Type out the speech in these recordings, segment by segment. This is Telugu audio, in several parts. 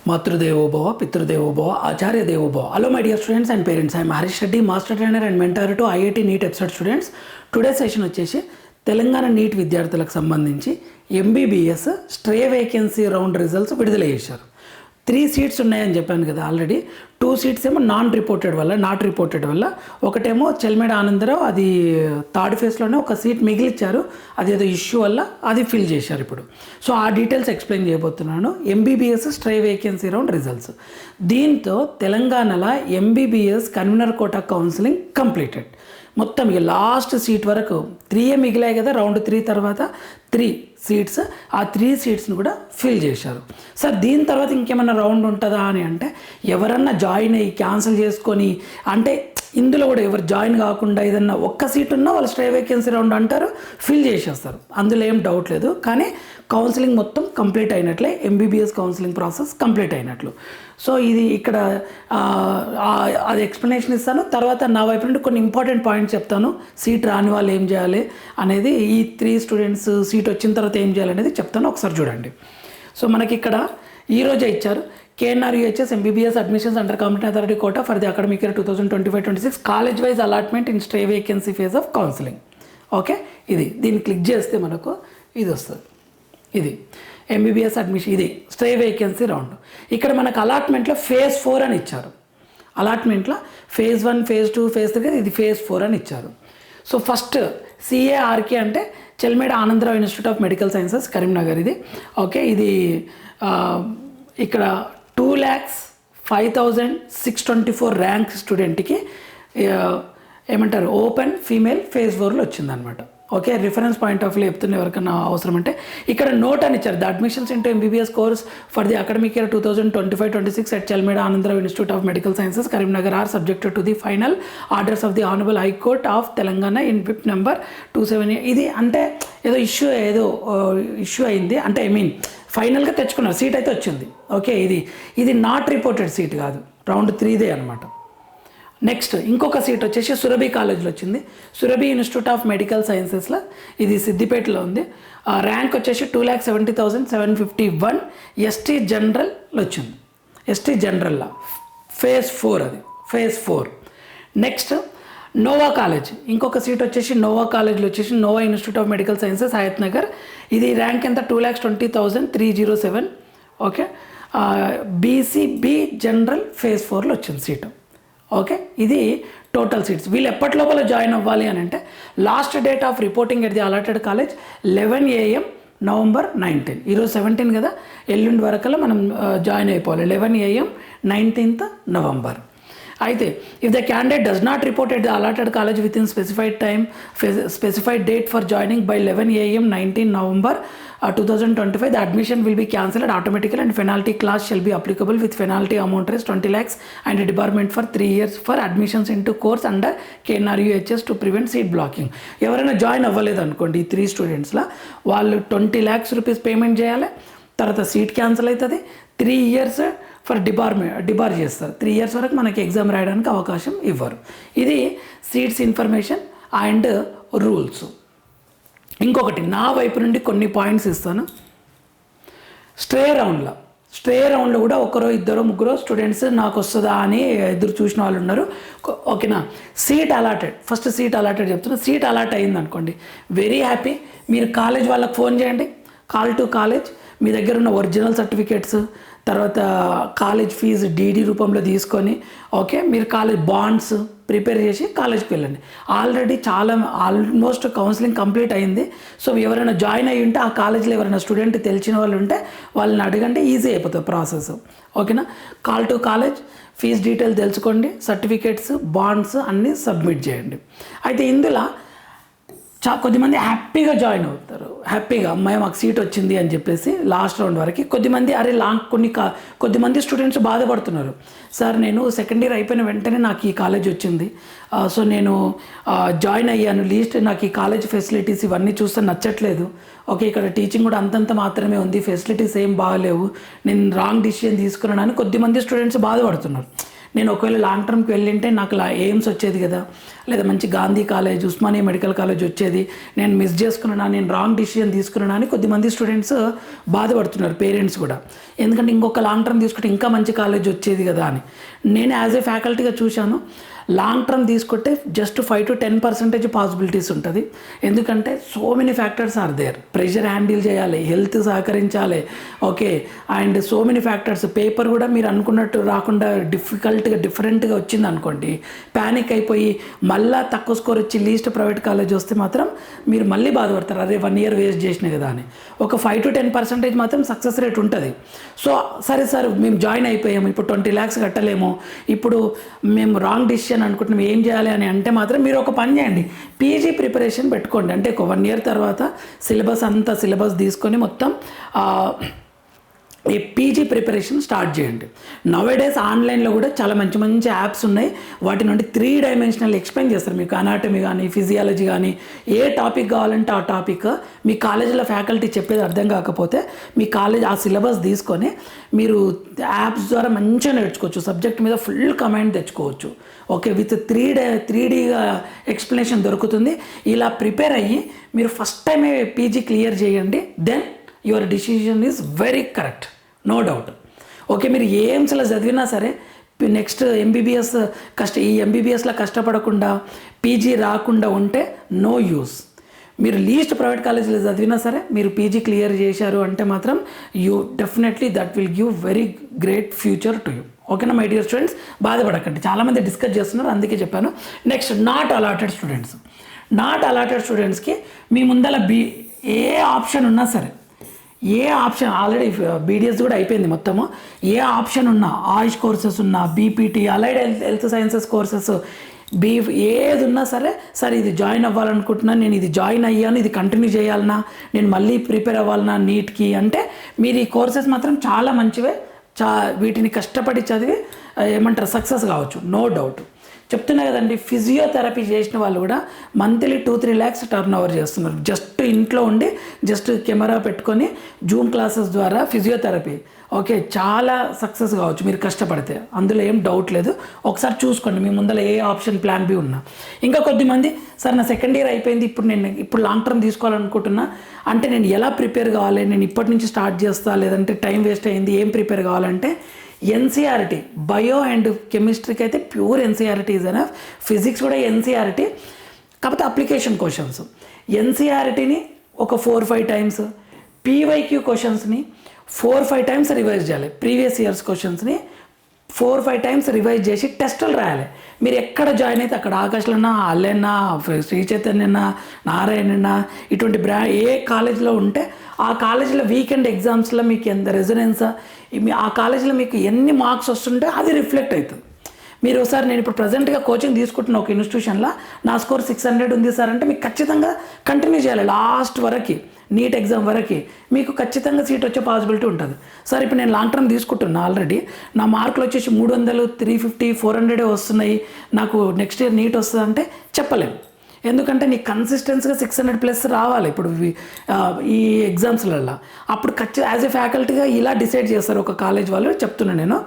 Matrudevo Bhava, Pitrudevo Bhava, Acharya Devo Bhava. Hello my dear students and parents. I am Harish Reddy, Master Trainer and Mentor to IIT NEET EPSET students. Today's session వచ్చేసి తెలంగాణ నీట్ విద్యార్థులకు సంబంధించి MBBS stray vacancy round results విడుదల చేశారు. 3 సీట్స్ ఉన్నాయని చెప్పాను కదా ఆల్రెడీ. 2 సీట్స్ ఏమో నాట్ రిపోర్టెడ్ వల్ల ఒకటేమో చెల్మేడ ఆనందరావు, అది థర్డ్ ఫేజ్లోనే ఒక సీట్ మిగిలిచ్చారు, అదేదో ఇష్యూ వల్ల అది ఫిల్ చేశారు ఇప్పుడు. సో ఆ డీటెయిల్స్ ఎక్స్ప్లెయిన్ చేయబోతున్నాను. MBBS stray vacancy round results. దీంతో తెలంగాణలో MBBS convener quota counselling completed. మొత్తం ఇక లాస్ట్ సీట్ వరకు 3 మిగిలాయి కదా, రౌండ్ 3 తర్వాత 3 సీట్స్, ఆ 3 సీట్స్ని కూడా ఫిల్ చేశారు. సార్ దీని తర్వాత ఇంకేమైనా రౌండ్ ఉంటుందా అని అంటే, ఎవరన్నా జాయిన్ అయ్యి క్యాన్సిల్ చేసుకొని, అంటే ఇందులో కూడా ఎవరు జాయిన్ కాకుండా ఏదన్నా ఒక్క సీట్ ఉన్నా వాళ్ళు స్ట్రే వేకెన్సీ రౌండ్ అంటారు, ఫిల్ చేసేస్తారు, అందులో ఏం డౌట్ లేదు. కానీ కౌన్సిలింగ్ మొత్తం కంప్లీట్ అయినట్లే, ఎంబీబీఎస్ కౌన్సిలింగ్ ప్రాసెస్ కంప్లీట్ అయినట్లు. సో ఇది ఇక్కడ అది ఎక్స్ప్లెనేషన్ ఇస్తాను. తర్వాత నా వైపు నుండి కొన్ని ఇంపార్టెంట్ పాయింట్స్ చెప్తాను. సీట్ రాని వాళ్ళు ఏం చేయాలి అనేది, ఈ 3 స్టూడెంట్స్ సీట్ వచ్చిన తర్వాత ఏం చేయాలి అనేది చెప్తాను, ఒకసారి చూడండి. సో మనకి ఇక్కడ ఈరోజే ఇచ్చారు, KNR-UHS MBBS admissions under Competent Authority quota for the academic year 2025-26 college wise allotment in stray vacancy phase of counseling. Okay, ఇది దీన్ని క్లిక్ చేస్తే మనకు ఇది వస్తుంది. ఇది ఎంబీబీఎస్ అడ్మిషన్, ఇది స్ట్రే వేకెన్సీ రౌండ్. ఇక్కడ మనకు అలాట్మెంట్లో ఫేజ్ 4 అని ఇచ్చారు. అలాట్మెంట్లో ఫేజ్ 1, ఫేజ్ 2, ఫేజ్ 3, ఇది ఫేజ్ 4 అని ఇచ్చారు. సో ఫస్ట్ CARK అంటే Chelmeda Anandrao institute of medical sciences Karimnagar ఇది. ఓకే, ఇది ఇక్కడ 2,05,624 ర్యాంక్ స్టూడెంట్కి ఏమంటారు ఓపెన్ ఫీమేల్ ఫేజ్ 4లో వచ్చిందనమాట. Okay, reference point of view చెప్తున్న ఎవరికైనా అవసరం అంటే ఇక్కడ నోట్ అని ఇచ్చారు. The admissions into MBBS course for the academic year 2025-26 at Chelmeda Anandrao institute of medical sciences Karimnagar are subjected to the final orders of the honourable high court of Telangana in whip number 27. ఇది అంటే ఏదో ఇష్యూ అయింది అంటే, ఐ మీన్ ఫైనల్గా తెచ్చుకున్నారు, సీట్ అయితే వచ్చింది. ఓకే, ఇది నాట్ రిపోర్టెడ్ సీట్ కాదు, రౌండ్ 3దే అనమాట. నెక్స్ట్ ఇంకొక సీట్ వచ్చేసి సురభి కాలేజ్లో వచ్చింది, సురభి ఇన్స్టిట్యూట్ ఆఫ్ మెడికల్ సైన్సెస్లో, ఇది సిద్దిపేటలో ఉంది. ర్యాంక్ వచ్చేసి 2,70,751 ఎస్టీ జనరల్లో వచ్చింది. ఎస్టీ జనరల్లో ఫేజ్ 4, అది ఫేజ్ 4. నెక్స్ట్ నోవా కాలేజ్, ఇంకొక సీట్ వచ్చేసి నోవా కాలేజ్లో వచ్చేసి Nova institute of medical sciences Hayathnagar, ఇది ర్యాంక్ ఎంత 2,20,307. ఓకే, బీసీబీ జనరల్ ఫేజ్ 4లో వచ్చింది సీటు. ఓకే, ఇది టోటల్ సీట్స్. వీళ్ళు ఎప్పటి లోపల జాయిన్ అవ్వాలి అని అంటే, last date of reporting at the allotted college 11 AM November 19. ఈరోజు 17 కదా, ఎల్లుండి వరకల్లా మనం జాయిన్ అయిపోవాలి. 11 AM 19th November. అయితే if the candidate does not report at the allotted college with in specified time, specified date for joining by 11 AM 19 November 2025, the admission will be cancelled automatically and penalty class shall be applicable with penalty amount as 20 lakhs and a debarment for 3 years for admissions into course under KNR-UHS to prevent seat blocking. ఎవరైనా జాయిన్ అవ్వలేదు అనుకోండి, ఈ 3 స్టూడెంట్స్లో వాళ్ళు 20 lakhs rupees పేమెంట్ చేయాలి, తర్వాత సీట్ క్యాన్సిల్ అవుతుంది, 3 years ఫర్ డిబార్ చేస్తారు. 3 years వరకు మనకి ఎగ్జామ్ రాయడానికి అవకాశం ఇవ్వరు. ఇది సీట్స్ ఇన్ఫర్మేషన్ అండ్ రూల్స్. ఇంకొకటి నా వైపు నుండి కొన్ని పాయింట్స్ ఇస్తాను. స్ట్రే రౌండ్లో కూడా 1, 2, 3 స్టూడెంట్స్ నాకు వస్తుందా అని ఎదురు చూసిన వాళ్ళు ఉన్నారు. ఓకేనా, seat allotted, first seat allotted చెప్తున్నా. సీట్ అలాట్ అయింది అనుకోండి, వెరీ హ్యాపీ. మీరు కాలేజ్ వాళ్ళకి ఫోన్ చేయండి, కాల్ టు కాలేజ్, మీ దగ్గర ఉన్న ఒరిజినల్ సర్టిఫికేట్స్, తర్వాత కాలేజ్ ఫీజు DD రూపంలో తీసుకొని, ఓకే, మీరు కాలేజ్ బాండ్స్ ప్రిపేర్ చేసి కాలేజ్కి వెళ్ళండి. ఆల్రెడీ ఆల్మోస్ట్ కౌన్సిలింగ్ కంప్లీట్ అయింది. సో ఎవరైనా జాయిన్ అయ్యి ఉంటే, ఆ కాలేజ్లో ఎవరైనా స్టూడెంట్ తెలిసిన వాళ్ళు ఉంటే వాళ్ళని అడగండి, ఈజీ అయిపోతుంది ప్రాసెస్. ఓకేనా, call to college, fee detail తెలుసుకోండి, సర్టిఫికేట్స్, బాండ్స్ అన్నీ సబ్మిట్ చేయండి. అయితే ఇందులో కొద్దిమంది హ్యాపీగా జాయిన్ అవుతారు, హ్యాపీగా అమ్మాయి మాకు సీట్ వచ్చింది అని చెప్పేసి లాస్ట్ రౌండ్ వరకు. కొద్దిమంది స్టూడెంట్స్ బాధపడుతున్నారు, సార్ నేను సెకండ్ ఇయర్ అయిపోయిన వెంటనే నాకు ఈ కాలేజ్ వచ్చింది, సో నేను జాయిన్ అయ్యాను, లీస్ట్ నాకు ఈ కాలేజ్ ఫెసిలిటీస్ ఇవన్నీ చూస్తే నచ్చట్లేదు. ఓకే, ఇక్కడ టీచింగ్ కూడా అంతంత మాత్రమే ఉంది, ఫెసిలిటీస్ ఏం బాగలేవు, నేను రాంగ్ డిసిషన్ తీసుకున్నాను అని కొద్దిమంది స్టూడెంట్స్ బాధపడుతున్నారు. నేను ఒకవేళ లాంగ్ టర్మ్కి వెళ్ళింటే నాకు ఎయిమ్స్ వచ్చేది కదా, లేదా మంచి Gandhi college, Osmania medical college వచ్చేది, నేను మిస్ చేసుకున్నా, నేను రాంగ్ డిసిజన్ తీసుకున్నా అని కొద్దిమంది స్టూడెంట్స్ బాధపడుతున్నారు, పేరెంట్స్ కూడా. ఎందుకంటే ఇంకొక లాంగ్ టర్మ్ తీసుకుంటే ఇంకా మంచి కాలేజ్ వచ్చేది కదా అని. నేను యాజ్ ఏ ఫ్యాకల్టీగా చూశాను, లాంగ్ టర్మ్ తీసుకుంటే జస్ట్ 5 to 10% పాసిబిలిటీస్ ఉంటుంది. ఎందుకంటే so many factors are there. Pressure handle చేయాలి, హెల్త్ సహకరించాలి, okay, and so many factors. Paper కూడా మీరు అనుకున్నట్టు రాకుండా డిఫరెంట్గా వచ్చింది అనుకోండి, ప్యానిక్ అయిపోయి మళ్ళీ తక్కువ స్కోర్ వచ్చి లీస్ట్ ప్రైవేట్ కాలేజ్ వస్తే మాత్రం మీరు మళ్ళీ బాధపడతారు, అరే 1 year వేస్ట్ చేసినా కదా అని. ఒక 5 to 10% మాత్రం సక్సెస్ రేట్ ఉంటుంది. సో సరే సార్ మేము జాయిన్ అయిపోయాము, ఇప్పుడు 20 lakhs కట్టలేము, ఇప్పుడు మేము రాంగ్ డిసిషన్ అనుకుంటున్నాం, ఏం చేయాలి అని అంటే మాత్రం మీరు ఒక పని చేయండి, పీజీ ప్రిపరేషన్ పెట్టుకోండి. అంటే ఒక 1 year తర్వాత సిలబస్ తీసుకొని మొత్తం ఈ పీజీ ప్రిపరేషన్ స్టార్ట్ చేయండి. నవేడేస్ ఆన్లైన్లో కూడా చాలా మంచి మంచి యాప్స్ ఉన్నాయి. వాటి నుండి 3 dimensional ఎక్స్ప్లెయిన్ చేస్తారు. మీకు అనాటమీ కానీ, ఫిజియాలజీ కానీ, ఏ టాపిక్ కావాలంటే ఆ టాపిక్ మీ కాలేజీలో ఫ్యాకల్టీ చెప్పేది అర్థం కాకపోతే మీ కాలేజ్ ఆ సిలబస్ తీసుకొని మీరు యాప్స్ ద్వారా మంచిగా నేర్చుకోవచ్చు. సబ్జెక్ట్ మీద ఫుల్ కమాండ్ తెచ్చుకోవచ్చు. ఓకే, విత్ 3Dగా ఎక్స్ప్లెనేషన్ దొరుకుతుంది. ఇలా ప్రిపేర్ అయ్యి మీరు ఫస్ట్ టైమే పీజీ క్లియర్ చేయండి. Then your decision is very correct, no doubt. Okay, మీరు ఏ ఎయిమ్స్లో చదివినా సరే నెక్స్ట్ ఎంబీబీఎస్ ఈ ఎంబీబీఎస్లో కష్టపడకుండా పీజీ రాకుండా ఉంటే నో యూస్. మీరు లీస్ట్ ప్రైవేట్ కాలేజీలో చదివినా సరే మీరు పీజీ క్లియర్ చేశారు అంటే మాత్రం you definitely that will give very great future to you. ఓకేనా మై డియర్ స్టూడెంట్స్, బాధపడకండి. చాలామంది డిస్కస్ చేస్తున్నారు, అందుకే చెప్పాను. నెక్స్ట్, నాట్ అలాటెడ్ స్టూడెంట్స్కి మీ ముందర ఏ ఆప్షన్ ఉన్నా సరే, ఏ ఆప్షన్ ఆల్రెడీ బీడిఎస్ కూడా అయిపోయింది మొత్తము, ఏ ఆప్షన్ ఉన్నా, ఆయుష్ కోర్సెస్ ఉన్నా, BPT, allied health sciences courses, ఏది ఉన్నా సరే, సార్ ఇది జాయిన్ అవ్వాలనుకుంటున్నాను, నేను ఇది జాయిన్ అయ్యాను, ఇది కంటిన్యూ చేయాలన్నా, నేను మళ్ళీ ప్రిపేర్ అవ్వాలన్నా నీట్కి అంటే మీరు ఈ కోర్సెస్ మాత్రం చాలా మంచివే. వీటిని కష్టపడి చదివి సక్సెస్ కావచ్చు, నో డౌట్. చెప్తున్నా కదండి, ఫిజియోథెరపీ చేసిన వాళ్ళు కూడా మంత్లీ 2-3 lakhs టర్న్ ఓవర్ చేస్తున్నారు. జస్ట్ ఇంట్లో ఉండి జస్ట్ కెమెరా పెట్టుకొని జూమ్ క్లాసెస్ ద్వారా ఫిజియోథెరపీ. ఓకే, చాలా సక్సెస్ కావచ్చు మీరు కష్టపడితే, అందులో ఏం డౌట్ లేదు. ఒకసారి చూసుకోండి మీ ముందర ఏ ఆప్షన్ ప్లాన్ బి ఉన్నా. ఇంకా కొద్దిమంది, సార్ నా 2nd year అయిపోయింది, ఇప్పుడు లాంగ్ టర్మ్ తీసుకోవాలనుకుంటున్నా, అంటే నేను ఎలా ప్రిపేర్ కావాలి, నేను ఇప్పటి నుంచి స్టార్ట్ చేస్తా, లేదంటే టైం వేస్ట్ అయింది, ఏం ప్రిపేర్ కావాలంటే ఎన్సీఆర్టీ, బయో అండ్ కెమిస్ట్రీకి అయితే pure NCERT is enough. Physics కూడా ఎన్సీఆర్టీ, కాకపోతే అప్లికేషన్ క్వశ్చన్స్. ఎన్సీఆర్టీని ఒక 4-5 times, పీవైక్యూ క్వశ్చన్స్ని 4-5 times రివైజ్ చేయాలి. ప్రీవియస్ ఇయర్స్ క్వశ్చన్స్ని 4-5 times రివైజ్ చేసి టెస్టులు రాయాలి. మీరు ఎక్కడ జాయిన్ అయితే అక్కడ, ఆకాష్లన్నా, అల్లెన్నా, శ్రీ చైతన్యన్నా, నారాయణన్నా, ఇటువంటి ఏ కాలేజీలో ఉంటే ఆ కాలేజీలో వీకెండ్ ఎగ్జామ్స్లో మీకు ఎంత రెజొనెన్స్, ఆ కాలేజీలో మీకు ఎన్ని మార్క్స్ వస్తుంటే అది రిఫ్లెక్ట్ అవుతుంది. మీరు ఒకసారి, నేను ఇప్పుడు ప్రజెంట్గా కోచింగ్ తీసుకుంటున్న ఒక ఇన్స్టిట్యూషన్లో నా స్కోర్ 600 ఉంది సార్ అంటే మీకు ఖచ్చితంగా కంటిన్యూ చేయాలి లాస్ట్ వరకు, నీట్ ఎగ్జామ్ వరకు మీకు ఖచ్చితంగా సీట్ వచ్చే పాసిబిలిటీ ఉంటుంది. సార్ ఇప్పుడు నేను లాంగ్ టర్మ్ తీసుకుంటున్నా, ఆల్రెడీ నా మార్కులు వచ్చేసి 300, 350, 400 వస్తున్నాయి, నాకు నెక్స్ట్ ఇయర్ నీట్ వస్తుంది అంటే చెప్పలేము. ఎందుకంటే నీకు కన్సిస్టెన్సీగా 600+ రావాలి ఇప్పుడు ఈ ఎగ్జామ్స్లలో. అప్పుడు యాజ్ ఏ ఫ్యాకల్టీగా ఇలా డిసైడ్ చేస్తారు ఒక కాలేజ్ వాళ్ళు. చెప్తున్నాను నేను,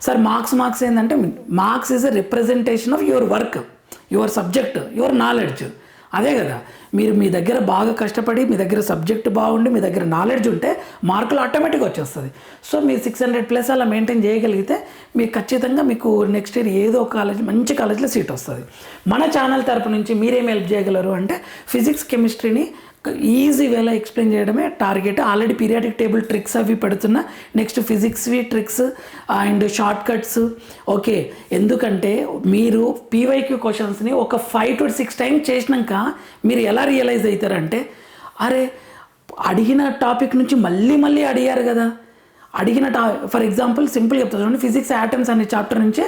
సార్ మార్క్స్ ఏంటంటే, marks is a representation of your work, your subject, your knowledge. అదే కదా, మీరు మీ దగ్గర బాగా కష్టపడి, మీ దగ్గర సబ్జెక్ట్ బాగుండి, మీ దగ్గర నాలెడ్జ్ ఉంటే మార్కులు ఆటోమేటిక్గా వచ్చేస్తుంది. సో మీరు 600+ అలా మెయింటైన్ చేయగలిగితే మీకు ఖచ్చితంగా మీకు నెక్స్ట్ ఇయర్ ఏదో ఒక కాలేజ్, మంచి కాలేజ్లో సీట్ వస్తుంది. మన ఛానల్ తరపు నుంచి మీరేం హెల్ప్ చేయగలరు అంటే, ఫిజిక్స్ కెమిస్ట్రీని ఈజీ వేలో ఎక్స్ప్లెయిన్ చేయడమే target. Already periodic table tricks అవి పెడుతున్నా, నెక్స్ట్ ఫిజిక్స్వి tricks and short cuts. Okay, ఎందుకంటే మీరు పీవైక్యూ క్వశ్చన్స్ని ఒక 5 to 6 times చేసినాక మీరు ఎలా రియలైజ్ అవుతారంటే, అరే అడిగిన టాపిక్ నుంచి మళ్ళీ అడిగారు కదా, ఫర్ ఎగ్జాంపుల్ సింపుల్ చెప్తా చూడండి, ఫిజిక్స్ యాటమ్స్ అనే చాప్టర్ నుంచి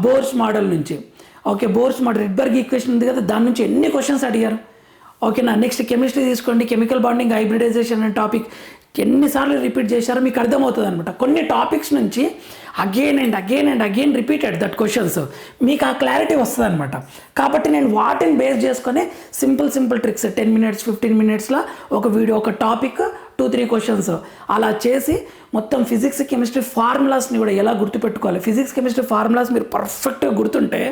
బోర్స్ మోడల్ నుంచి, okay, bores model Rydberg equation ఉంది కదా, దాని నుంచి ఎన్ని క్వశ్చన్స్ అడిగారు. ఓకేనా, నెక్స్ట్ కెమిస్ట్రీ తీసుకోండి, కెమికల్ బాండింగ్ హైబ్రిడైజేషన్ అనే టాపిక్ ఎన్నిసార్లు రిపీట్ చేశారో మీకు అర్థమవుతుంది అనమాట. కొన్ని టాపిక్స్ నుంచి again and again repeated that questions మీకు ఆ క్లారిటీ వస్తుంది అనమాట. కాబట్టి నేను వాటిని బేస్ చేసుకొని సింపుల్ ట్రిక్స్ 10 minutes 15 minutesలో ఒక వీడియో, ఒక టాపిక్ 2-3 క్వశ్చన్స్ అలా చేసి మొత్తం ఫిజిక్స్ కెమిస్ట్రీ ఫార్ములాస్ని కూడా ఎలా గుర్తుపెట్టుకోవాలి. ఫిజిక్స్ కెమిస్ట్రీ ఫార్ములాస్ మీరు పర్ఫెక్ట్గా గుర్తుంటే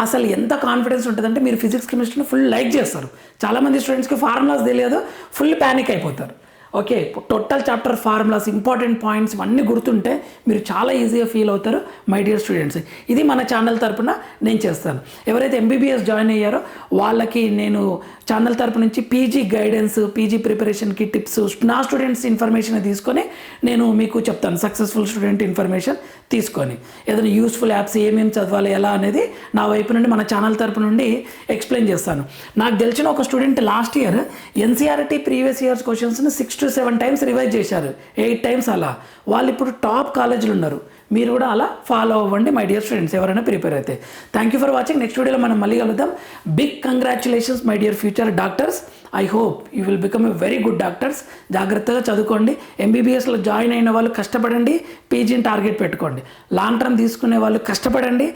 అసలు ఎంత కాన్ఫిడెన్స్ ఉంటుందంటే మీరు ఫిజిక్స్ కెమిస్ట్రీని ఫుల్ లైక్ చేస్తారు. చాలామంది స్టూడెంట్స్కి ఫార్ములాస్ తెలియదు, ఫుల్ ప్యానిక్ అయిపోతారు. Okay, total chapter formulas, important points అన్నీ గుర్తుంటే మీరు చాలా ఈజీగా ఫీల్ అవుతారు మై డియర్ స్టూడెంట్స్. ఇది మన ఛానల్ తరపున నేను చేస్తాను. ఎవరైతే ఎంబీబీఎస్ జాయిన్ అయ్యారో వాళ్ళకి నేను ఛానల్ తరపు నుంచి పీజీ గైడెన్స్, పీజీ ప్రిపరేషన్కి టిప్స్, నా స్టూడెంట్స్ ఇన్ఫర్మేషన్ తీసుకొని నేను మీకు చెప్తాను. సక్సెస్ఫుల్ స్టూడెంట్ ఇన్ఫర్మేషన్ తీసుకొని ఏదైనా యూస్ఫుల్ యాప్స్ ఏమేమి చదవాలి ఎలా అనేది నా వైపు నుండి మన ఛానల్ తరపు నుండి ఎక్స్ప్లెయిన్ చేస్తాను. నాకు తెలిసిన ఒక student last year NCERT previous years క్వశ్చన్స్ని 6 to 7 times రివైజ్ చేశారు, 8 times అలా. వాళ్ళు ఇప్పుడు టాప్ కాలేజీలు ఉన్నారు. మీరు కూడా అలా ఫాలో అవ్వండి మై డియర్ స్టూడెంట్స్, ఎవరైనా ప్రిపేర్ అయితే. Thank you for watching. Next వీడియోలో మనం మళ్ళీ కలుద్దాం. Big congratulations my dear future doctors. I hope you will become a very good doctors. జాగ్రత్తగా చదువుకోండి. ఎంబీబీఎస్లో జాయిన్ అయిన వాళ్ళు కష్టపడండి, పీజీని టార్గెట్ పెట్టుకోండి. లాంగ్ టర్మ్ తీసుకునే వాళ్ళు కష్టపడండి,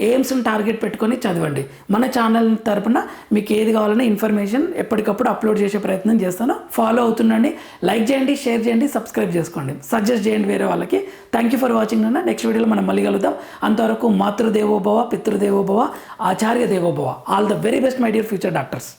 ఎయిమ్స్ని టార్గెట్ పెట్టుకొని చదవండి. మన ఛానల్ తరపున మీకు ఏది కావాలన్నా ఇన్ఫర్మేషన్ ఎప్పటికప్పుడు అప్లోడ్ చేసే ప్రయత్నం చేస్తాను. ఫాలో అవుతుండండి, లైక్ చేయండి, షేర్ చేయండి, సబ్స్క్రైబ్ చేసుకోండి, సజెస్ట్ చేయండి వేరే వాళ్ళకి. థ్యాంక్ యూ ఫర్ వాచింగ్ అన్న. నెక్స్ట్ వీడియోలో మనం మళ్ళీ కలుద్దాం. అంతవరకు మాతృదేవోభవ, పితృదేవోభవ, ఆచార్య దేవోభవ. All the very best my dear future doctors.